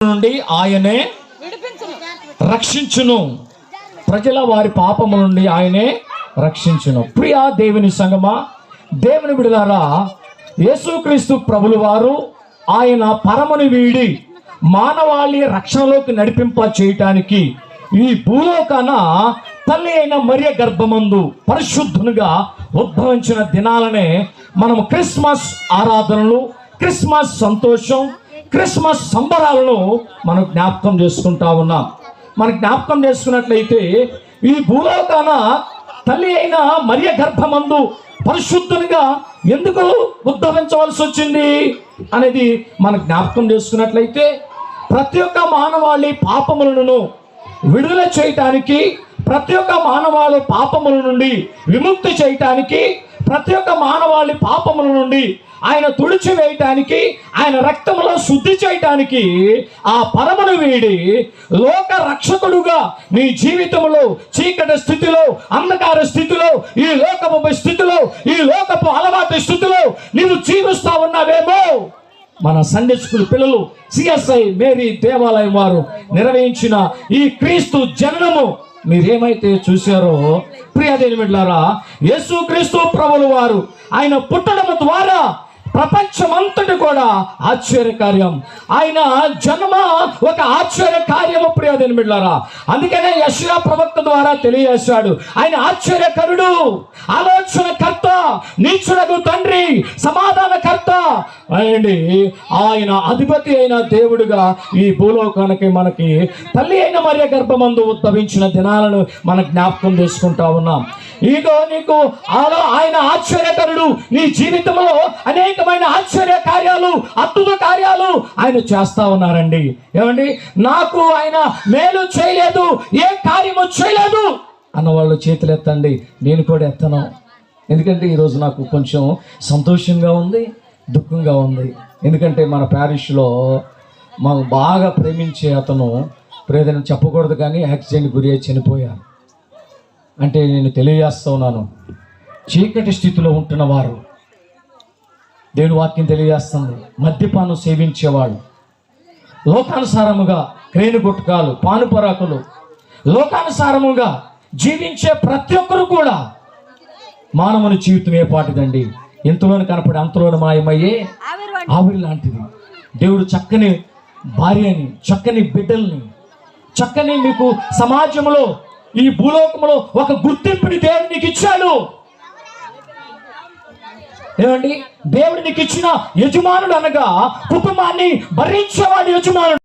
నుండి ఆయనే రక్షించును, ప్రజల వారి పాపముల నుండి ఆయనే రక్షించును. ప్రియా దేవుని సంగమా, దేవుని బిడ్డలారా, యేసుక్రీస్తు ప్రభులు వారు ఆయన పరముని వీడి మానవాళి రక్షణలోకి నడిపింప చేయటానికి ఈ భూలోకాన తల్లి అయిన మరియ గర్భమందు పరిశుద్ధునిగా ఉద్భవించిన దినాలనే మనం క్రిస్మస్ ఆరాధనలు, క్రిస్మస్ సంతోషం, క్రిస్మస్ సంబరాలను మనం జ్ఞాపకం చేసుకుంటా ఉన్నాం. మనం జ్ఞాపకం చేసుకున్నట్లయితే ఈ భూలోకాన తల్లి అయిన మరియ గర్భమందు పరిశుద్ధునిగా ఎందుకు ఉద్భవించవలసి వచ్చింది అనేది మనం జ్ఞాపకం చేసుకున్నట్లయితే ప్రతి ఒక్క మానవాళి పాపములను విడుదల చేయటానికి, ప్రతి ఒక్క మానవాళి పాపముల నుండి విముక్తి చేయటానికి, ప్రతి ఒక్క మానవాళి పాపముల నుండి ఆయన తుడిచివేయటానికి, ఆయన రక్తములో శుద్ధి చేయటానికి ఆ పరమును వీడి లోక రక్షకుడుగా నీ జీవితంలో చీకటి స్థితిలో, అంధకార స్థితిలో, ఈ లోకపు స్థితిలో, ఈ లోకపు అలవాటు స్థితిలో నీవు జీవిస్తా ఉన్నావేమో. మన సండే స్కూల్ పిల్లలు సిఎస్ఐ మేరీ దేవాలయం వారు నిర్వహించిన ఈ క్రీస్తు జననము మీరేమైతే చూశారో ప్రియ దేవుని బిడ్డలారా, యేసుక్రీస్తు ప్రభులు వారు ఆయన పుట్టడం ద్వారా ప్రపంచమంతటి కూడా ఆశ్చర్యకార్యం. ఆయన జన్మ ఒక ఆశ్చర్య కార్యము ప్రియ దేవుని బిడ్డలారా. అందుకనే యెషయా ప్రవక్త ద్వారా తెలియజేశాడు, ఆయన ఆశ్చర్యకరుడు, ఆలోచనకర్త, నీచుడగు తండ్రి, సమాధానకర్త అండి. ఆయన అధిపతి అయిన దేవుడుగా ఈ భూలోకానికి మనకి తల్లి అయిన మరియ గర్భమందు ఉద్భవించిన దినాలను మనం జ్ఞాపకం చేసుకుంటా ఉన్నాం. ఇగో నీకు ఆయన ఆశ్చర్యకరుడు, నీ జీవితంలో అనేకమైన ఆశ్చర్య కార్యాలు, అద్భుత కార్యాలు ఆయన చేస్తా ఉన్నారండి. ఏమండి, నాకు ఆయన మేలు చేయలేదు, ఏ కార్యము చేయలేదు అన్నవాళ్ళు చేతులు ఎత్తండి. నేను కూడా ఎత్తను, ఎందుకంటే ఈరోజు నాకు కొంచెం సంతోషంగా ఉంది, దుఃఖంగా ఉంది. ఎందుకంటే మన ప్యారిష్లో మాకు బాగా ప్రేమించే అతను ప్రేదన చెప్పకూడదు కానీ యాక్సిడెంట్ గురి అయి చనిపోయారు. అంటే నేను తెలియజేస్తా ఉన్నాను, చీకటి స్థితిలో ఉంటున్న వారు, దేవుని వాక్యం తెలియజేస్తుంది, మద్యపానం సేవించేవాళ్ళు, లోకానుసారముగా క్రేణు గుట్కాలు, పానుపరాకులు, లోకానుసారముగా జీవించే ప్రతి ఒక్కరు కూడా మానవుని జీవితం ఏ పాటిదండి, ఎంతలోని కనపడి అంతలోని మాయమయ్యే ఆవిరి లాంటిది. దేవుడు చక్కని భార్యని, చక్కని బిడ్డల్ని, చక్కని మీకు సమాజంలో ఈ భూలోకంలో ఒక గుర్తింపుని దేవుడు నీకు ఇచ్చాడు. ఏమండి, దేవుడు నీకు ఇచ్చిన యజమానుడు అనగా కుటుంబాన్ని భరించేవాడు యజమానుడు.